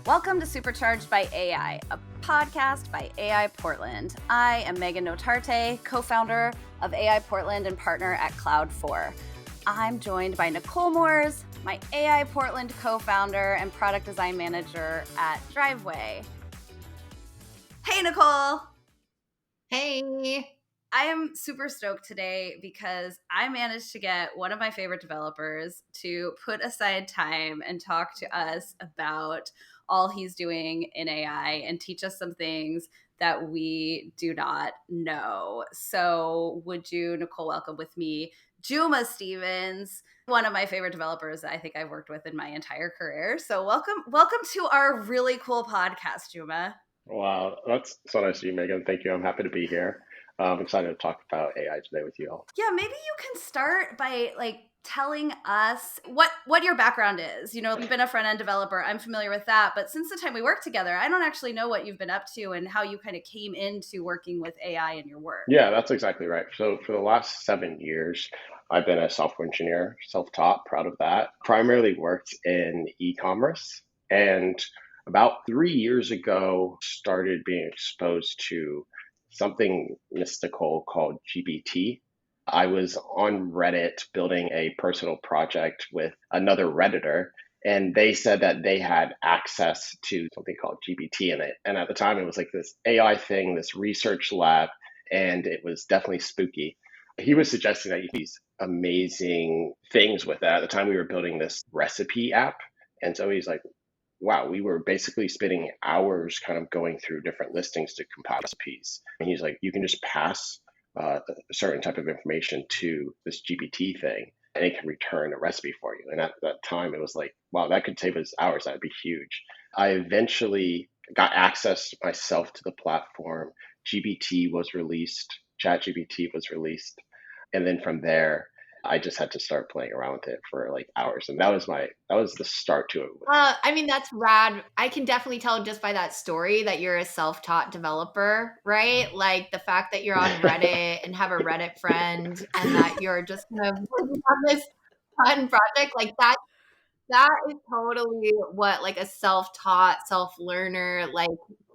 Welcome to Supercharged by AI, a podcast by AI Portland. I am Megan Notarte, co-founder of AI Portland and partner at Cloud4. I'm joined by Nicole Moores, my AI Portland co-founder and product design manager at Driveway. Hey, Nicole. Hey. I am super stoked today because I managed to get one of my favorite developers to put aside time and talk to us about all he's doing in AI and teach us some things that we do not know. So would you, Nicole, welcome with me Juma Stevens, one of my favorite developers that I think I've worked with in my entire career. So welcome to our really cool podcast, Juma. Wow, that's so nice of you, Megan. Thank you. I'm happy to be here. I'm excited to talk about AI today with you all. Yeah, maybe you can start by telling us what your background is. You know, you've been a front-end developer. I'm familiar with that. But since the time we worked together, I don't actually know what you've been up to and how you kind of came into working with AI in your work. Yeah, that's exactly right. So for the last 7 years, I've been a software engineer, self-taught, proud of that. Primarily worked in e-commerce, and about 3 years ago, started being exposed to something mystical called GPT. I was on Reddit building a personal project with another Redditor, and they said that they had access to something called GPT in it. And at the time, it was like this AI thing, this research lab, and it was definitely spooky. He was suggesting that you could use amazing things with that. At the time, we were building this recipe app. And so he's like, wow, we were basically spending hours kind of going through different listings to compile recipes. And he's like, you can just pass a certain type of information to this GPT thing, and it can return a recipe for you. And at that time, it was like, wow, that could save us hours. That'd be huge. I eventually got access myself to the platform. GPT was released, ChatGPT was released. And then from there, I just had to start playing around with it for like hours. And that was the start to it. I mean, that's rad. I can definitely tell just by that story that you're a self-taught developer, right? Like the fact that you're on Reddit and have a Reddit friend and that you're just kind of working on this fun project, like that is totally what like a self-taught, self-learner, like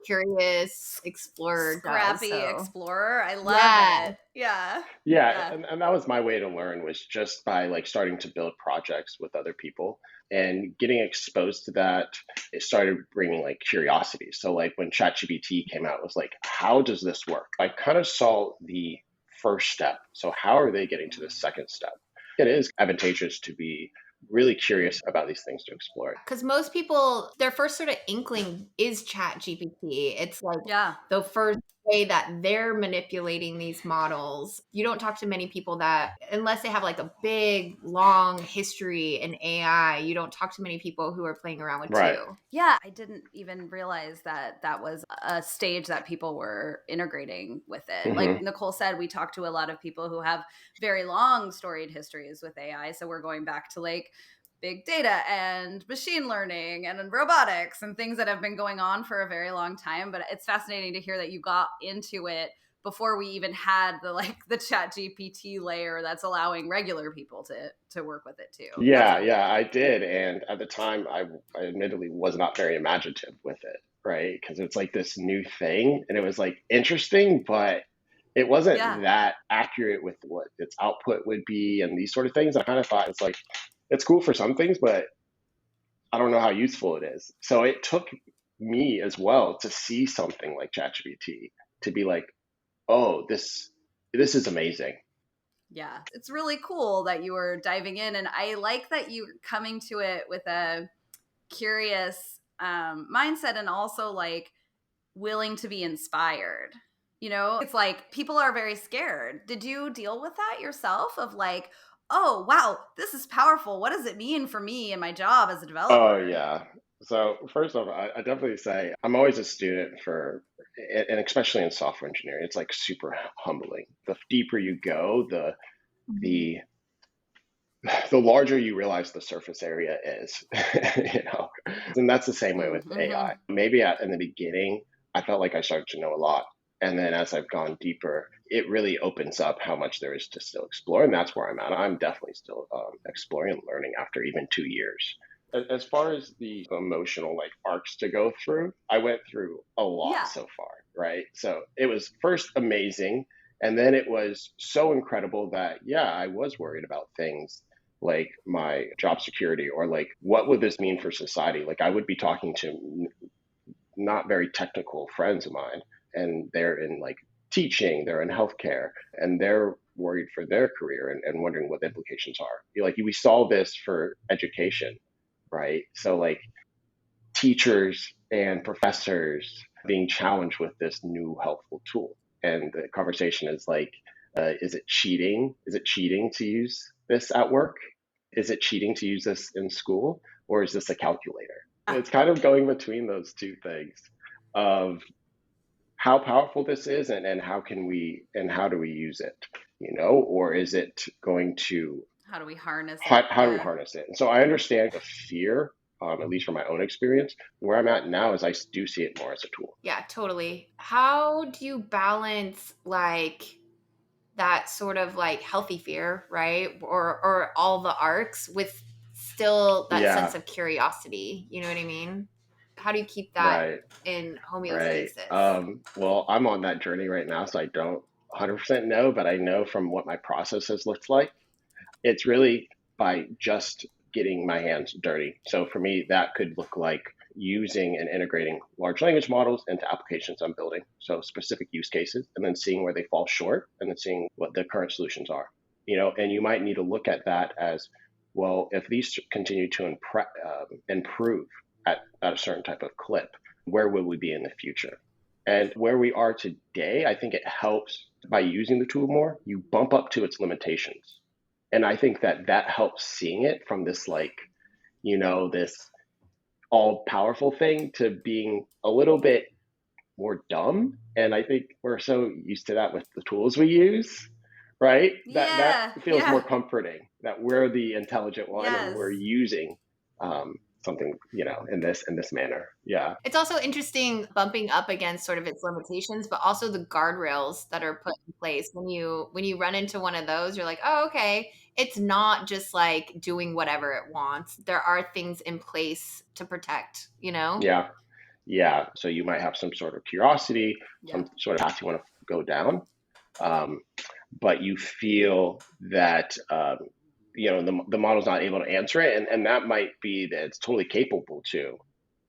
curious explorer Scrappy does. explorer. I love it. Yeah. And that was my way to learn, was just by like starting to build projects with other people and getting exposed to that. It started bringing like curiosity. So like when ChatGPT came out, it was like, how does this work? I kind of saw the first step. So how are they getting to the second step? It is advantageous to be really curious about these things to explore. Because most people, their first sort of inkling is Chat GPT. It's like the first way that they're manipulating these models. You don't talk to many people that, unless they have like a big, long history in AI, you don't talk to many people who are playing around with two. Yeah, I didn't even realize that was a stage that people were integrating with it. Mm-hmm. Like Nicole said, we talk to a lot of people who have very long storied histories with AI. So we're going back to like big data and machine learning and robotics and things that have been going on for a very long time. But it's fascinating to hear that you got into it before we even had the Chat GPT layer that's allowing regular people to work with it too. Yeah, I did. And at the time, I admittedly was not very imaginative with it, right? Because it's like this new thing, and it was like interesting, but it wasn't that accurate with what its output would be and these sort of things. I kind of thought it's like, it's cool for some things, but I don't know how useful it is. So it took me as well to see something like ChatGPT to be like, oh, this is amazing. Yeah, it's really cool that you were diving in. And I like that you're coming to it with a curious mindset and also like willing to be inspired. You know, it's like people are very scared. Did you deal with that yourself of like, oh, wow, this is powerful. What does it mean for me and my job as a developer? Oh, yeah. So first off, I definitely say I'm always a student and especially in software engineering, it's like super humbling. The deeper you go, the larger you realize the surface area is, and that's the same way with AI. Maybe in the beginning, I felt like I started to know a lot. And then as I've gone deeper, it really opens up how much there is to still explore. And that's where I'm at. I'm definitely still exploring and learning after even 2 years. as far as the emotional like arcs to go through, I went through a lot Yeah. so far, right? So it was first amazing, and then it was so incredible that yeah, I was worried about things like my job security or like what would this mean for society? Like I would be talking to not very technical friends of mine, and they're in like teaching, they're in healthcare, and they're worried for their career and wondering what the implications are. Like we saw this for education, right? So like teachers and professors being challenged with this new helpful tool. And the conversation is like, is it cheating? Is it cheating to use this at work? Is it cheating to use this in school? Or is this a calculator? It's kind of going between those two things of how powerful this is and how can we and how do we use it, or is it going to How do we harness it? how do we harness it? And so I understand the fear, at least from my own experience. Where I'm at now is I do see it more as a tool. Yeah, totally. How do you balance like that sort of like healthy fear, right? Or all the arcs with still that Yeah, sense of curiosity. You know what I mean? How do you keep that right, in right. homeostasis? Well, I'm on that journey right now, so I don't 100% know, but I know from what my process has looked like, it's really by just getting my hands dirty. So for me, that could look like using and integrating large language models into applications I'm building. So specific use cases, and then seeing where they fall short, and then seeing what the current solutions are. And you might need to look at that as well. If these continue to improve at a certain type of clip, where will we be in the future? And where we are today, I think it helps by using the tool more. You bump up to its limitations, and I think that helps seeing it from this like this all powerful thing to being a little bit more dumb. And I think we're so used to that with the tools we use, right? That Yeah. feels more comforting that we're the intelligent one and Yes. we're using something in this manner. Yeah. It's also interesting bumping up against sort of its limitations, but also the guardrails that are put in place. When you run into one of those, you're like, oh, okay, it's not just like doing whatever it wants. There are things in place to protect, Yeah. Yeah. So you might have some sort of curiosity, Yeah. some sort of path you want to go down. But you feel that the model's not able to answer it, and that might be that it's totally capable to,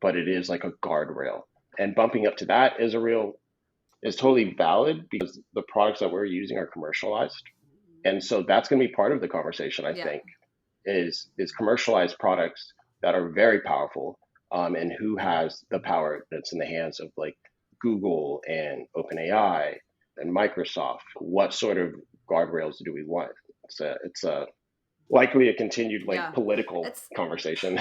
but it is like a guardrail. And bumping up to that is totally valid because the products that we're using are commercialized, and so that's going to be part of the conversation. I Yeah. think is commercialized products that are very powerful, and who has the power that's in the hands of like Google and OpenAI and Microsoft. What sort of guardrails do we want? It's a likely a continued like Yeah. political It's conversation,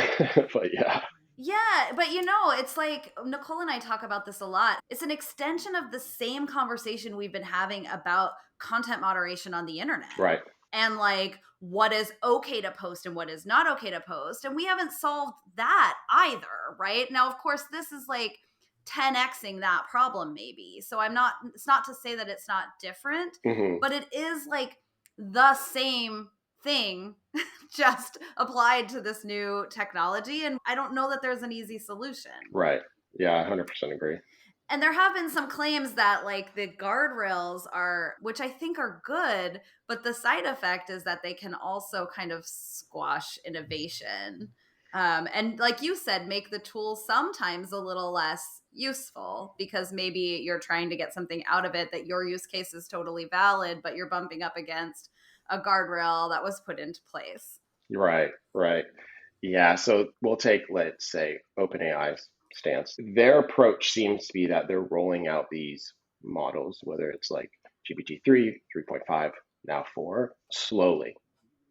but yeah, Yeah, but it's like Nicole and I talk about this a lot. It's an extension of the same conversation we've been having about content moderation on the internet. right, And like what is okay to post and what is not okay to post. And we haven't solved that either, right? Now, of course, this is like 10xing that problem maybe. So it's not to say that it's not different, hmm but it is like the same thing just applied to this new technology. And I don't know that there's an easy solution. right, yeah, 100% agree. And there have been some claims that like the guardrails are, which I think are good, but the side effect is that they can also kind of squash innovation. And like you said, make the tool sometimes a little less useful because maybe you're trying to get something out of it that your use case is totally valid, but you're bumping up against a guardrail that was put into place. Right, right. Yeah, so we'll take, let's say, OpenAI's stance. Their approach seems to be that they're rolling out these models, whether it's like GPT-3, 3.5, now 4, slowly.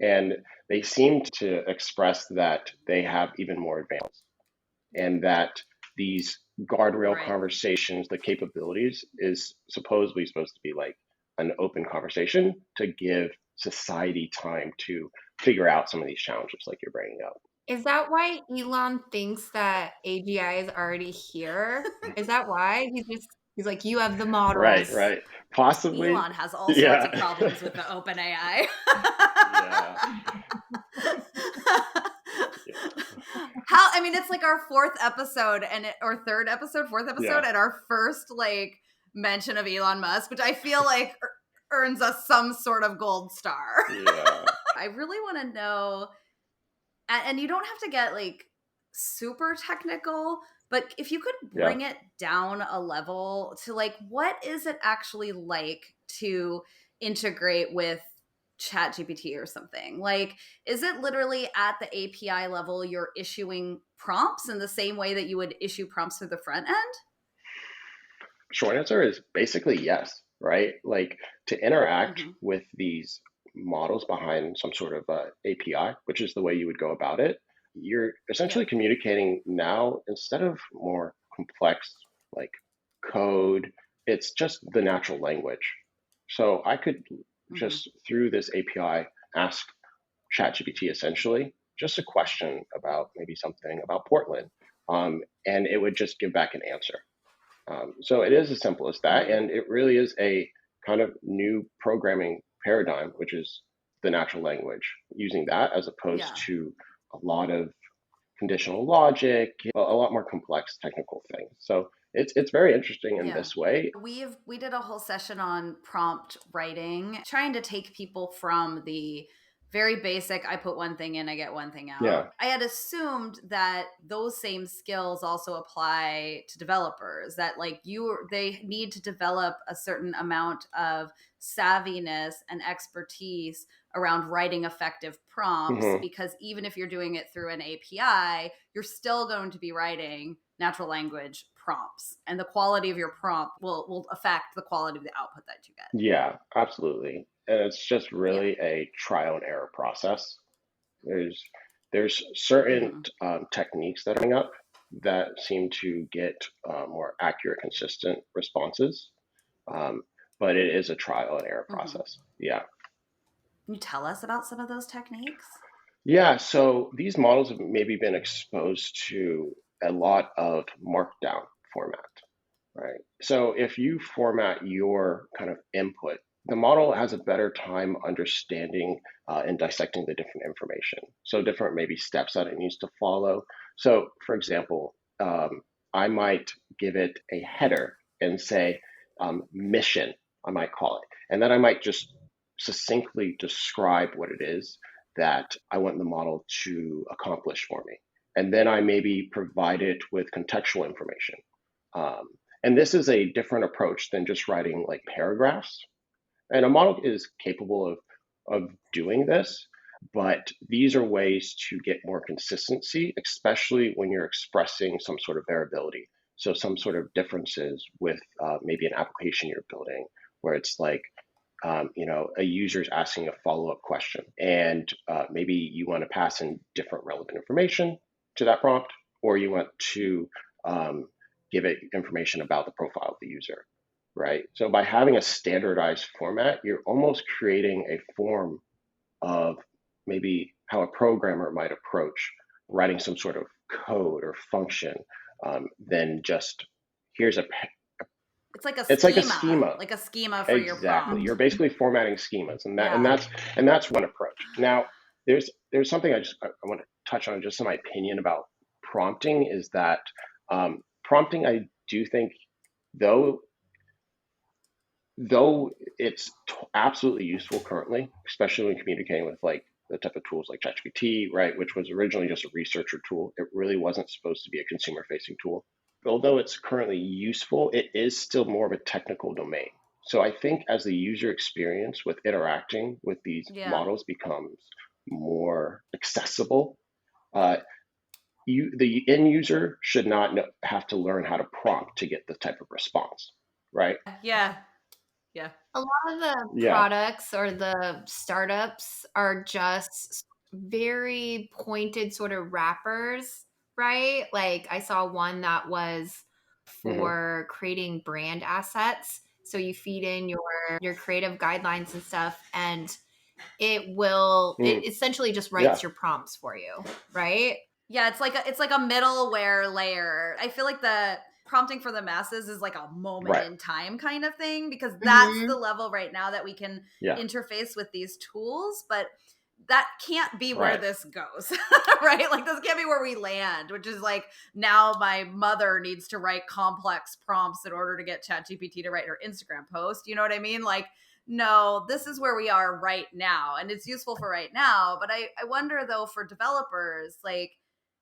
And they seem to express that they have even more advance and that these guardrail Right. conversations, the capabilities is supposedly supposed to be like an open conversation to give society time to figure out some of these challenges like you're bringing up. Is that why Elon thinks that AGI is already here? Is that why? He's like, you have the Right, models. right. Possibly. Elon has all sorts of Yeah. problems with the OpenAI. Yeah. I mean, it's like our fourth episode fourth episode, and our first like mention of Elon Musk, which I feel like earns us some sort of gold star. Yeah. I really want to know, and you don't have to get like super technical, but if you could bring it down a level to like, what is it actually like to integrate with ChatGPT or something? Like, is it literally at the API level you're issuing prompts in the same way that you would issue prompts through the front end? Short answer is basically yes, right? Like to interact with these models behind some sort of API, which is the way you would go about it, you're essentially communicating now instead of more complex like code, it's just the natural language. So I could just through this API ask ChatGPT essentially just a question about maybe something about Portland, and it would just give back an answer. So it is as simple as that, and it really is a kind of new programming paradigm, which is the natural language, using that as opposed to a lot of conditional logic, a lot more complex technical things. So it's very interesting in this way. We did a whole session on prompt writing, trying to take people from the very basic, I put one thing in, I get one thing out. Yeah. I had assumed that those same skills also apply to developers, that like they need to develop a certain amount of savviness and expertise around writing effective prompts, because even if you're doing it through an API, you're still going to be writing natural language prompts, and the quality of your prompt will affect the quality of the output that you get. Yeah, absolutely. And it's just really a trial and error process. There's certain techniques that are coming up that seem to get more accurate, consistent responses, but it is a trial and error process. Yeah. Can you tell us about some of those techniques? Yeah, so these models have maybe been exposed to a lot of markdown format, right? So if you format your kind of input, the model has a better time understanding and dissecting the different information. So different maybe steps that it needs to follow. So for example, I might give it a header and say mission, I might call it. And then I might just succinctly describe what it is that I want the model to accomplish for me. And then I maybe provide it with contextual information. And this is a different approach than just writing like paragraphs. And a model is capable of doing this, but these are ways to get more consistency, especially when you're expressing some sort of variability. So some sort of differences with maybe an application you're building, where it's like, a user's asking a follow-up question, and maybe you want to pass in different relevant information to that prompt, or you want to give it information about the profile of the user, right? So by having a standardized format, you're almost creating a form of maybe how a programmer might approach writing some sort of code or function than just here's a it's like a schema. Like a schema for your prompt. Exactly. You're basically formatting schemas, and that's one approach. Now, there's something I want to touch on, just in my opinion about prompting, is that prompting, I do think, though it's absolutely useful currently, especially when communicating with like the type of tools like ChatGPT, right, which was originally just a researcher tool. It really wasn't supposed to be a consumer-facing tool. Although it's currently useful, it is still more of a technical domain. So I think as the user experience with interacting with these models becomes more accessible, the end user should not have to learn how to prompt to get the type of response, right? Yeah. A lot of the products or the startups are just very pointed sort of wrappers, right? Like I saw one that was for creating brand assets. So you feed in your creative guidelines and stuff, and it essentially just writes your prompts for you, right? Yeah, it's like a middleware layer. I feel like the prompting for the masses is like a moment in time kind of thing, because that's the level right now that we can interface with these tools. But that can't be where Right. this goes, right? Like this can't be where we land, which is like now my mother needs to write complex prompts in order to get ChatGPT to write her Instagram post. You know what I mean? Like, no, this is where we are right now. And it's useful for right now. But I wonder though, for developers, like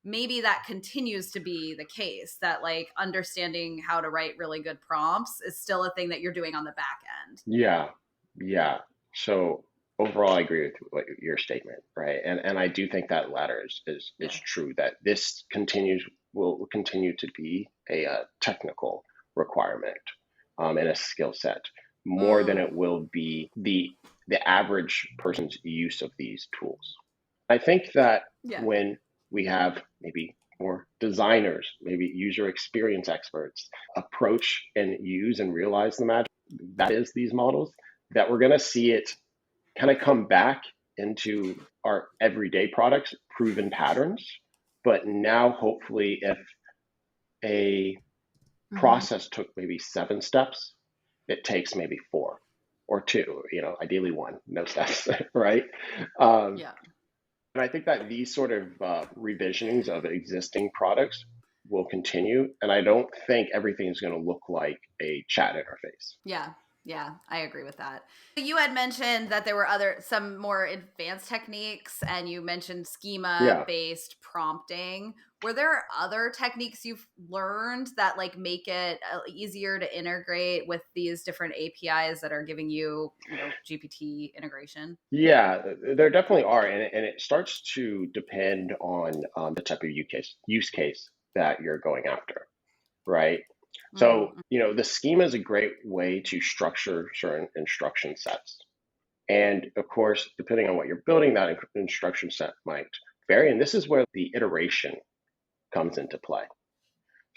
maybe that continues to be the case, that like understanding how to write really good prompts is still a thing that you're doing on the back end. Yeah. Yeah. So overall, I agree with your statement, right? And I do think that latter is Yeah. true, that this will continue to be a technical requirement and a skill set more than it will be the average person's use of these tools. I think that Yeah. when we have maybe more designers, maybe user experience experts approach and use and realize the magic that is these models, that we're going to see it kind of come back into our everyday products, proven patterns. But now, hopefully, if a process took maybe 7 steps, it takes maybe 4 or 2, ideally 1, no steps, right? Um, Yeah. and I think that these sort of revisionings of existing products will continue. And I don't think everything is going to look like a chat interface. Yeah. Yeah, I agree with that. You had mentioned that there were some more advanced techniques, and you mentioned Yeah. schema-based prompting. Were there other techniques you've learned that like make it easier to integrate with these different APIs that are giving you, GPT integration? Yeah, there definitely are, and it starts to depend on the type of use case that you're going after, right? So, Mm, the schema is a great way to structure certain instruction sets. And of course, depending on what you're building, that instruction set might vary. And this is where the iteration comes into play.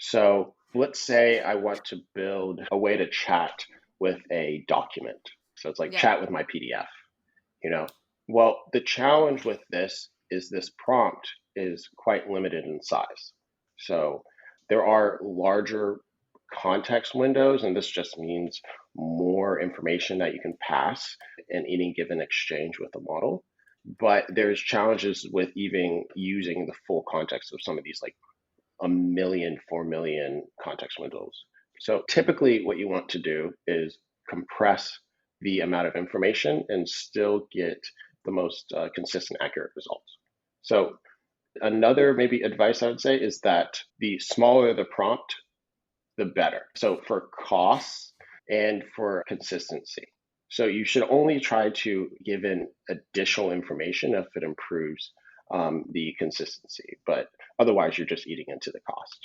So let's say I want to build a way to chat with a document. So it's like yeah. chat with my PDF, you know. Well, the challenge with this prompt is quite limited in size. So there are larger context windows, and this just means more information that you can pass in any given exchange with the model. But there's challenges with even using the full context of some of these, like a million, 4 million context windows. So typically, what you want to do is compress the amount of information and still get the most consistent, accurate results. So another maybe advice I would say is that the smaller the prompt, the better. So for costs and for consistency. So you should only try to give in additional information if it improves the consistency, but otherwise you're just eating into the cost.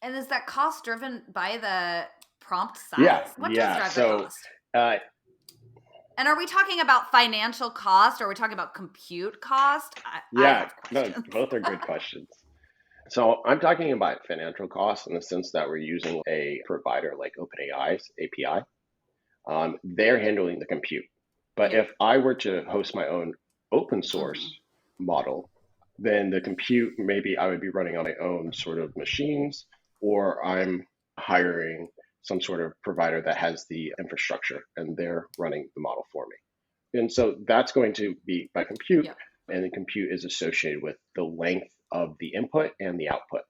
And is that cost driven by the prompt Yeah, size? What does yeah. drive the So cost? uh, And are we talking about financial cost, or are we talking about compute cost? I yeah, have no, questions. both are good questions. So I'm talking about financial costs in the sense that we're using a provider like OpenAI's API. They're handling the compute. But Yeah. if I were to host my own open Mm-hmm. source model, then the compute, maybe I would be running on my own sort of machines, or I'm hiring some sort of provider that has the infrastructure and they're running the model for me. And so that's going to be by compute, Yeah. and the compute is associated with the length of the input and the output.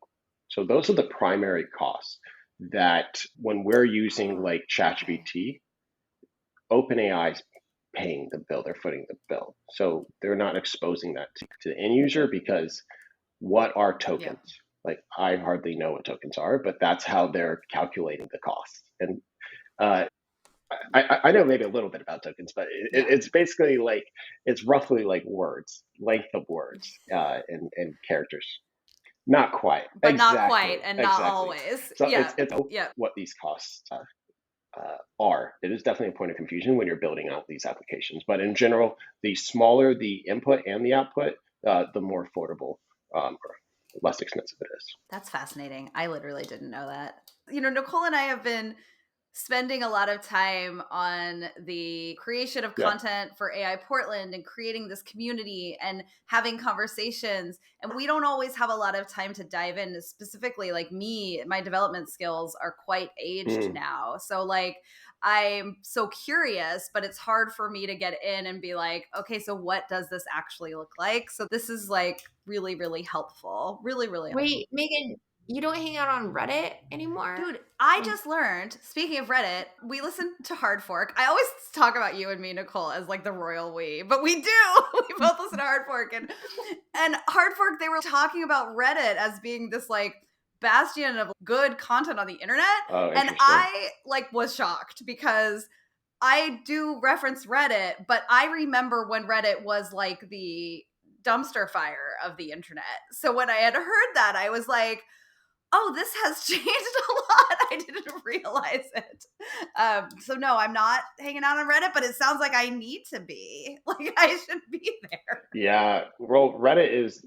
So those are the primary costs that when we're using like Okay. ChatGPT, OpenAI is paying the bill, they're footing the bill. So they're not exposing that to the end user because what are Yeah. tokens? Like I hardly know what tokens are, but that's how they're calculating the cost. And uh, I know maybe a little bit about tokens, but Yeah. it's basically like it's roughly like words, length of words, and characters. Not quite. But not quite, Exactly. and not Exactly. always. So Yeah. it's Yeah. what these costs are. It is definitely a point of confusion when you're building out these applications. But in general, the smaller the input and the output, the more affordable or less expensive it is. That's fascinating. I literally didn't know that. Nicole and I have been spending a lot of time on the creation of Yeah. content for AI Portland and creating this community and having conversations. And we don't always have a lot of time to dive in. Specifically, like me, my development skills are quite aged Mm. now. So, like, I'm so curious, but it's hard for me to get in and be like, okay, so what does this actually look like? So this is like really, really helpful. Really, really helpful. Wait, Megan, you don't hang out on Reddit anymore? Dude, I just learned, speaking of Reddit, we listen to Hard Fork. I always talk about you and me, Nicole, as like the royal we, but we do. We both listen to Hard Fork. And Hard Fork, they were talking about Reddit as being this like bastion of good content on the internet. Oh, And interesting. I like was shocked because I do reference Reddit, but I remember when Reddit was like the dumpster fire of the internet. So when I had heard that, I was like, oh, this has changed a lot. I didn't realize it. So no, I'm not hanging out on Reddit, but it sounds like I need to be. Like I should be there. Yeah, well, Reddit is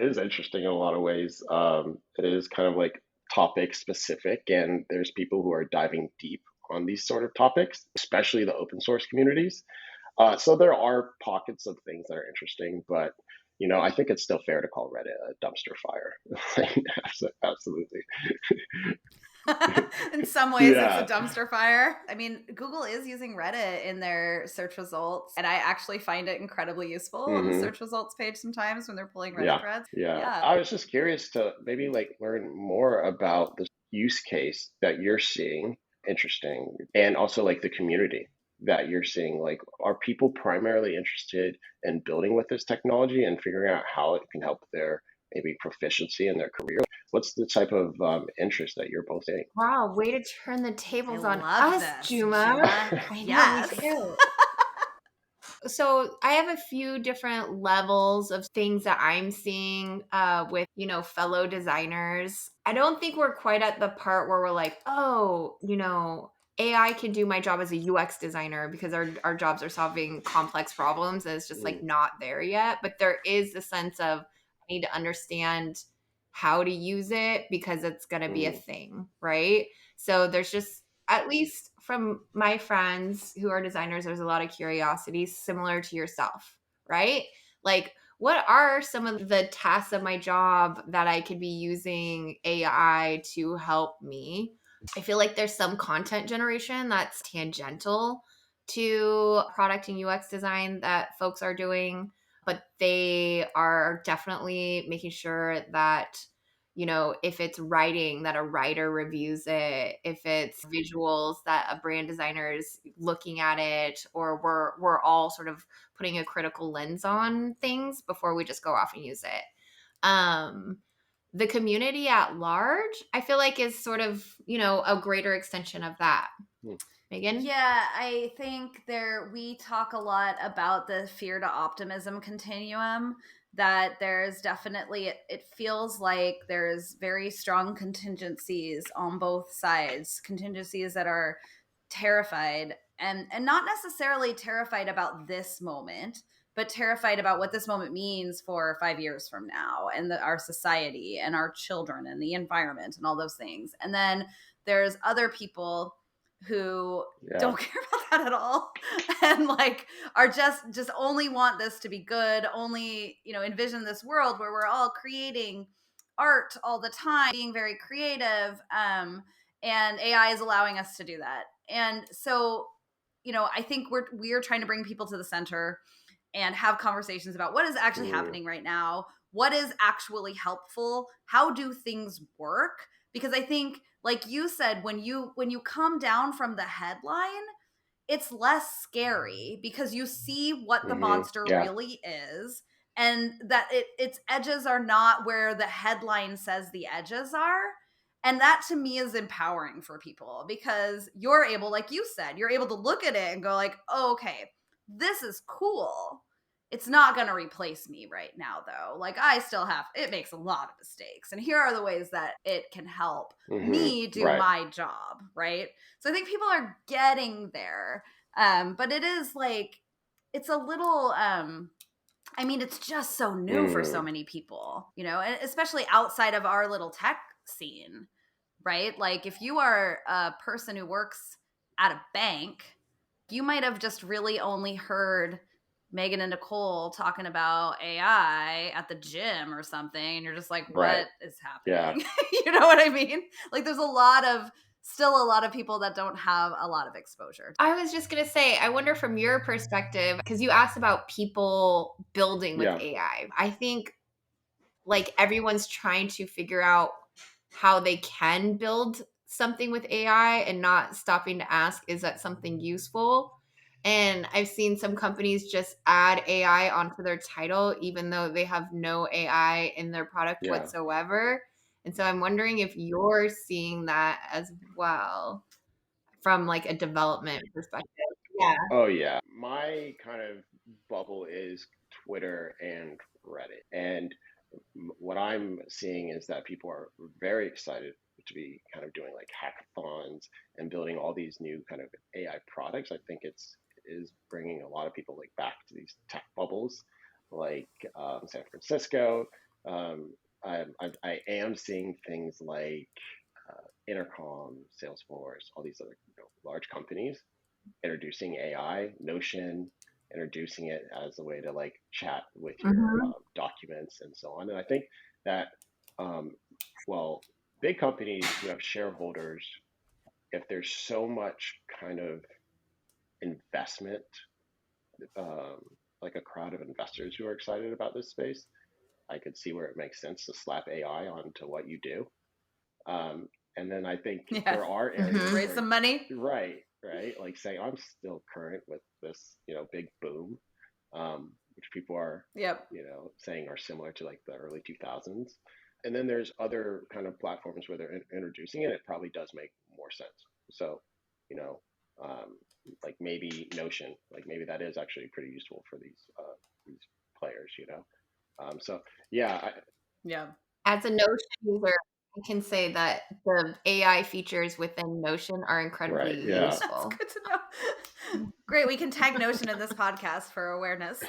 interesting in a lot of ways. It is kind of like topic specific, and there's people who are diving deep on these sort of topics, especially the open source communities. So there are pockets of things that are interesting, but I think it's still fair to call Reddit a dumpster fire. Absolutely. In some ways, it's a Yeah. dumpster fire. I mean, Google is using Reddit in their search results, and I actually find it incredibly useful on the hmm search results page sometimes when they're pulling Reddit Yeah. threads. Yeah. Yeah. I was just curious to maybe like learn more about the use case that you're seeing interesting, and also like the community that you're seeing. Like, are people primarily interested in building with this technology and figuring out how it can help their maybe proficiency in their career? What's the type of interest that you're both seeing? Wow, way to turn the I tables on love us, this, Juma. Juma. I know, Yes. me too. So I have a few different levels of things that I'm seeing with, fellow designers. I don't think we're quite at the part where we're like, oh, AI can do my job as a UX designer because our jobs are solving complex problems, and it's just like Mm, not there yet. But there is the sense of I need to understand how to use it because it's going to be a mm, thing, right? So there's just, at least from my friends who are designers, there's a lot of curiosity similar to yourself, right? Like, what are some of the tasks of my job that I could be using AI to help me? I feel like there's some content generation that's tangential to product and UX design that folks are doing, but they are definitely making sure that if it's writing, that a writer reviews it, if it's visuals, that a brand designer is looking at it, or we're all sort of putting a critical lens on things before we just go off and use it. The community at large, I feel like, is sort of, a greater extension of that. mm, Megan? Yeah, I think we talk a lot about the fear to optimism continuum, that there's definitely, it feels like there's very strong contingencies on both sides, contingencies that are terrified and not necessarily terrified about this moment, but terrified about what this moment means for 5 years from now, and our society and our children and the environment and all those things. And then there's other people who yeah. don't care about that at all, and like are just only want this to be good, only envision this world where we're all creating art all the time, being very creative, and AI is allowing us to do that. And so I think we're trying to bring people to the center and have conversations about what is actually Mm, happening right now, what is actually helpful, how do things work. Because I think, like you said, when you come down from the headline, it's less scary because you see what the monster yeah. really is, and that its edges are not where the headline says the edges are. And that to me is empowering for people, because you're able, like you said, you're able to look at it and go like, oh, okay, this is cool. It's not going to replace me right now, though. Like, I still have, it makes a lot of mistakes, and here are the ways that it can help me do Right. my job, right? So I think people are getting there. But it is like, it's a little, I mean, it's just so new for so Mm, many people, and especially outside of our little tech scene, right? Like, if you are a person who works at a bank, you might have just really only heard Megan and Nicole talking about AI at the gym or something. And you're just like, right. what is Yeah. happening? You know what I mean? Like, there's a lot of still a lot of people that don't have a lot of exposure. I was just going to say, I wonder from your perspective, because you asked about people building with Yeah. AI. I think like everyone's trying to figure out how they can build something with AI and not stopping to ask, is that something useful? And I've seen some companies just add AI onto their title, even though they have no AI in their product Yeah. whatsoever. And so I'm wondering if you're seeing that as well from like a development perspective. Yeah. Oh yeah. My kind of bubble is Twitter and Reddit. And what I'm seeing is that people are very excited to be kind of doing like hackathons and building all these new kind of AI products. I think is bringing a lot of people like back to these tech bubbles, like San Francisco. Um, I am seeing things like Intercom, Salesforce, all these other large companies introducing AI, Notion, introducing it as a way to like chat with your Mhm. documents and so on. And I think that, um, well, big companies who have shareholders, if there's so much kind of investment, um, like a crowd of investors who are excited about this space, I could see where it makes sense to slap AI onto what you do. Um, and then I think Yeah. there are areas Mhm. Raise where, some money. right, like saying I'm still current with this, big boom, which people are, Yep. saying are similar to like the early 2000s. And then there's other kind of platforms where they're introducing it. It probably does make more sense. So, you know, um, like maybe Notion, like maybe that is actually pretty useful for these players. So yeah, Yeah. As a Notion user, I can say that the AI features within Notion are incredibly right, yeah. That's useful. good to know. Great. We can tag Notion in this podcast for awareness.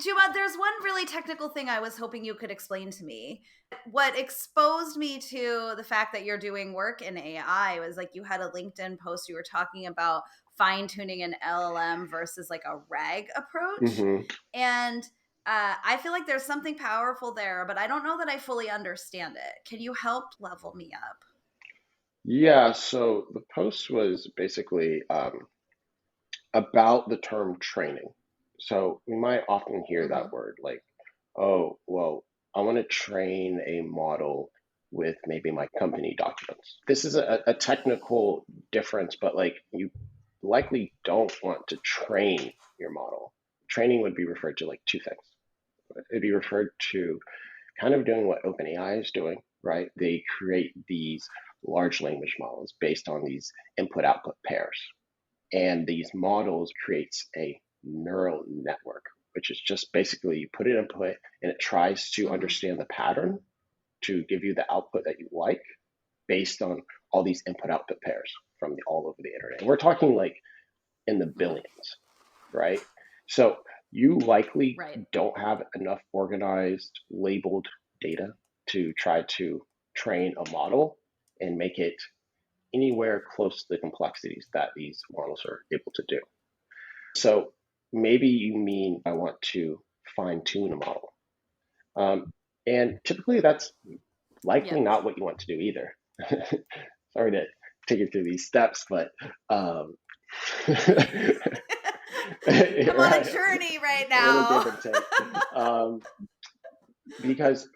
Juma, there's one really technical thing I was hoping you could explain to me. What exposed me to the fact that you're doing work in AI was like you had a LinkedIn post, you were talking about fine tuning an LLM versus like a RAG approach. Hmm. And I feel like there's something powerful there, but I don't know that I fully understand it. Can you help level me up? Yeah, so the post was basically about the term training. So we might often hear Mm-hmm. that word like, oh, well, I want to train a model with maybe my company documents. This is a technical difference, but like you likely don't want to train your model. Training would be referred to like two things. It'd be referred to kind of doing what OpenAI is doing, right? They create these large language models based on these input output pairs. And these models creates a neural network, which is just basically you put an input and it tries to Mm-hmm. understand the pattern to give you the output that you like based on all these input output pairs from all over the internet. And we're talking like in the Mm-hmm. billions, right? So you likely Right. don't have enough organized, labeled data to try to train a model and make it anywhere close to the complexities that these models are able to do. So maybe you mean I want to fine tune a model. Um, and typically that's likely Yep. not what you want to do either. Sorry to take you through these steps, but um, I'm on a right, journey right a little give now. and take. Um, because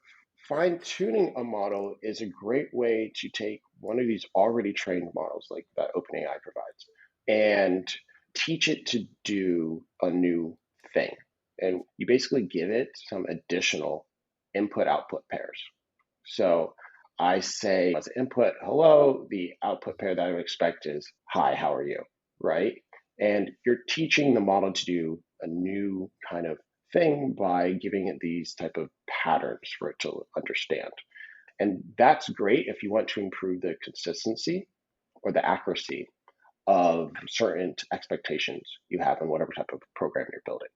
fine tuning a model is a great way to take one of these already trained models like that OpenAI provides and teach it to do a new thing. And you basically give it some additional input output pairs. So I say as input, hello, the output pair that I would expect is hi, how are you? Right? And you're teaching the model to do a new kind of thing by giving it these type of patterns for it to understand. And that's great if you want to improve the consistency or the accuracy of certain expectations you have in whatever type of program you're building.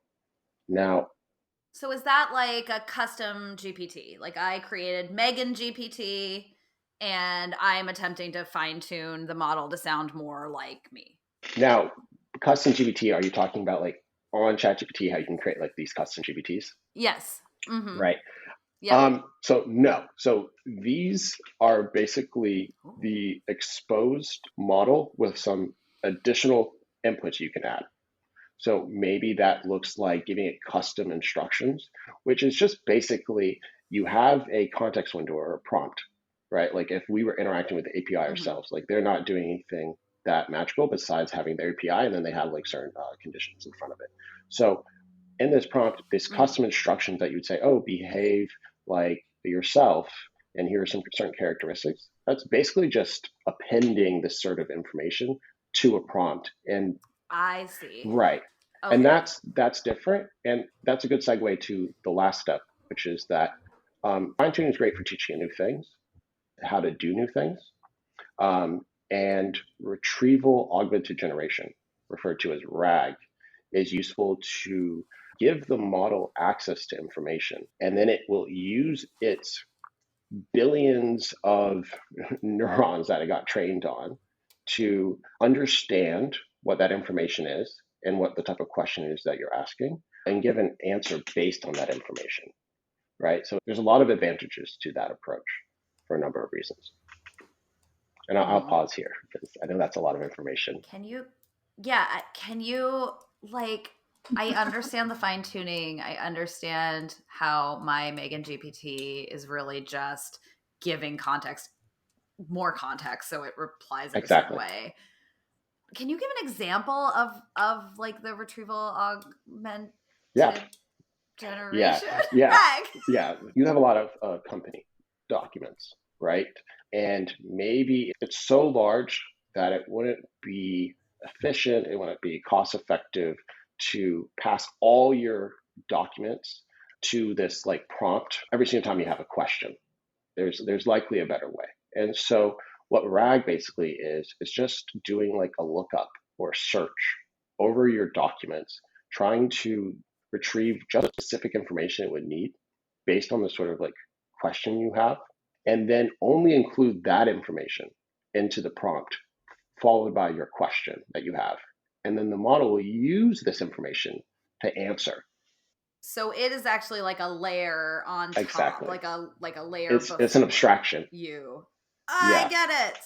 Now, So is that like a custom GPT? Like I created Megan GPT and I'm attempting to fine tune the model to sound more like me. now, custom GPT, are you talking about like on ChatGPT how you can create like these custom GPTs? Yes. Mm-hmm. Right. Yeah. So no. So these are basically the exposed model with some additional inputs you can add. So maybe that looks like giving it custom instructions, which is just basically you have a context window or a prompt, right? Like if we were interacting with the API Mm-hmm. ourselves, like they're not doing anything that magical besides having their API, and then they have like certain conditions in front of it. So in this prompt, this Mm-hmm. custom instructions that you'd say, oh, behave like yourself, and here are some certain characteristics. That's basically just appending this sort of information to a prompt. And I see. right. And Okay. that's different. And that's a good segue to the last step, which is that fine tuning is great for teaching you new things, how to do new things. And retrieval augmented generation, referred to as RAG, is useful to give the model access to information. And then it will use its billions of neurons that it got trained on to understand what that information is and what the type of question is that you're asking and give an answer based on that information, right? So there's a lot of advantages to that approach for a number of reasons. And I'll Mm-hmm. pause here because I know that's a lot of information. Can you, like, I understand the fine tuning. I understand how my Megan GPT is really just giving more context, so it replies in a certain Exactly. way. Can you give an example of like the retrieval augmented Yeah. Yeah. generation? Yeah. Rag. Yeah. You have a lot of company documents, right? And maybe it's so large that it wouldn't be efficient, it wouldn't be cost effective to pass all your documents to this like prompt every single time you have a question. There's likely a better way. And so what RAG basically is just doing like a lookup or search over your documents, trying to retrieve just specific information it would need based on the sort of like question you have, and then only include that information into the prompt, followed by your question that you have. And then the model will use this information to answer. So it is actually like a layer on top, Exactly. like a layer It's an before abstraction. you. I Yeah. get it.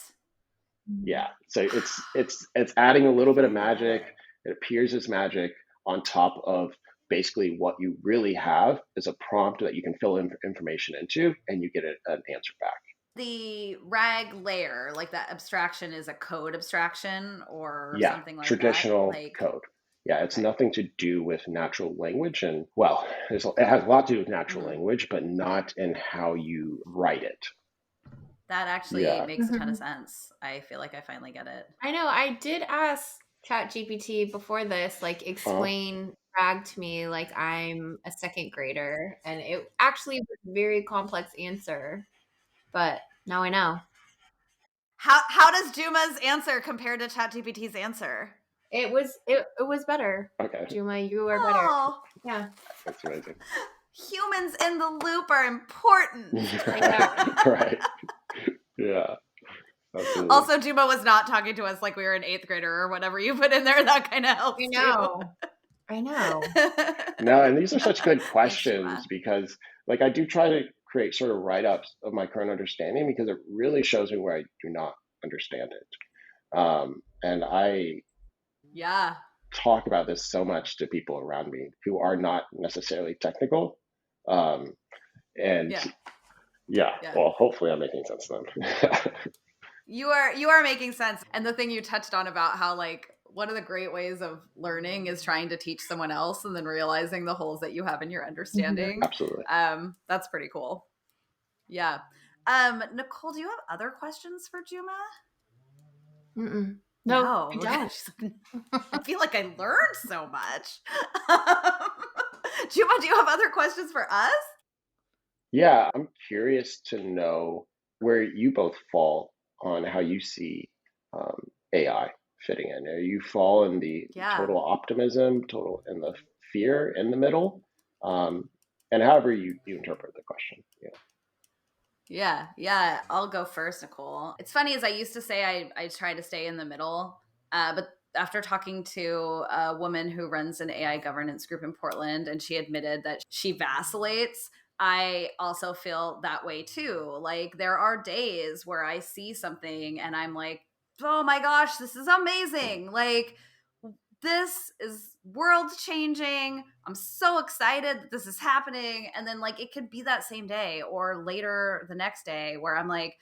Yeah. So it's adding a I little bit of finally get magic. it. It appears as magic on top of basically what you really have is a prompt that you can fill in information into, and you get an answer back. The RAG layer, like that abstraction, is a code abstraction or Yeah, something like that. traditional Like, code. Yeah, it's okay. nothing to do with natural language, and well, it has a lot to do with natural Mm-hmm. language, but not in how you write it. That actually Yeah. makes a ton of Mhm. sense. I feel like I finally get it. I know. I did ask ChatGPT before this, like, Uh, explain drag to me like I'm a second grader, and it actually was a very complex answer. But now I know. How does Juma's answer compare to ChatGPT's answer? It was better. okay, Juma, you are better. Oh, Yeah. that's amazing. humans in the loop are important. I know. Right. Yeah, absolutely. Also, Juma was not talking to us like we were an eighth grader or whatever you put in there. That kind of helps I too. know. I know. No, and these are such good Thanks, questions Juma. because, like, I do try to create sort of write ups of my current understanding because it really shows me where I do not understand it. And I Yeah. talk about this so much to people around me who are not necessarily technical. Um, and Yeah. yeah, Yeah. well, hopefully I'm making sense to them. You are making sense. And the thing you touched on about how, like, one of the great ways of learning is trying to teach someone else and then realizing the holes that you have in your Mhm. understanding. Absolutely. That's pretty cool. Yeah. Nicole, do you have other questions for Juma? Mm-mm. No, No. I Look at don't. she's like, I feel like I learned so much. Juma, do you have other questions for us? Yeah, I'm curious to know where you both fall on how you see AI fitting in. You fall in the Yeah. total optimism, total in the fear in the middle, and however you interpret the question. Yeah. Yeah. I'll go first, Nicole. It's funny as I used to say I try to stay in the middle, but after talking to a woman who runs an AI governance group in Portland, and she admitted that she vacillates I also feel that way too. Like there are days where I see something and I'm like, oh my gosh, this is amazing. Like this is world changing. I'm so excited that this is happening. And then like it could be that same day or later the next day where I'm like,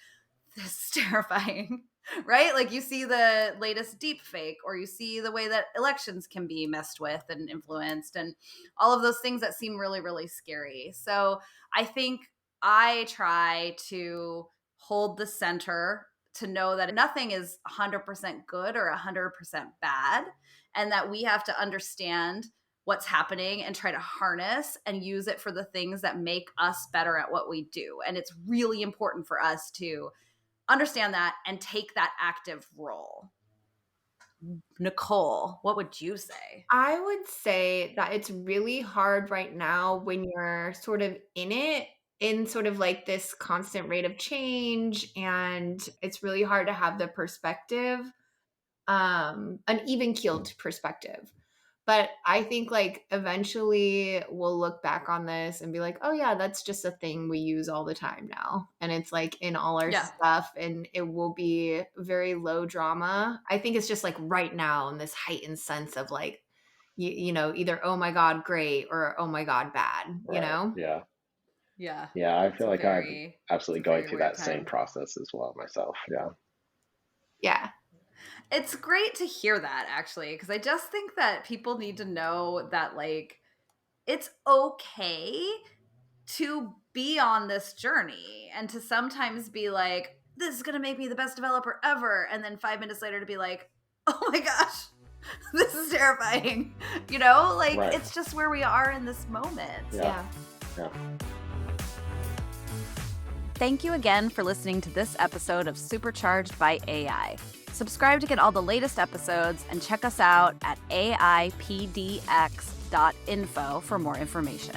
this is terrifying. Right? Like you see the latest deep fake, or you see the way that elections can be messed with and influenced, and all of those things that seem really, really scary. So I think I try to hold the center, to know that nothing is 100% good or 100% bad, and that we have to understand what's happening and try to harness and use it for the things that make us better at what we do. And it's really important for us to understand that and take that active role. Nicole, what would you say? I would say that it's really hard right now when you're sort of in it, in sort of like this constant rate of change, and it's really hard to have the perspective, an even keeled perspective. But I think like eventually we'll look back on this and be like, oh yeah, that's just a thing we use all the time now. And it's like in all our Yeah. stuff, and it will be very low drama. I think it's just like right now in this heightened sense of like, you know, either oh my God, great, or oh my God, bad, you Right. know? Yeah. Yeah. Yeah. I It's feel a like I'm very, absolutely it's a going very through weird that same time. process as well myself. Yeah. Yeah. It's great to hear that, actually, because I just think that people need to know that, like, it's okay to be on this journey and to sometimes be like, this is going to make me the best developer ever. And then 5 minutes later to be like, oh my gosh, this is terrifying. You know, like Right. it's just where we are in this moment. Yeah. Yeah. Yeah. Thank you again for listening to this episode of Supercharged by AI. Subscribe to get all the latest episodes and check us out at aipdx.info for more information.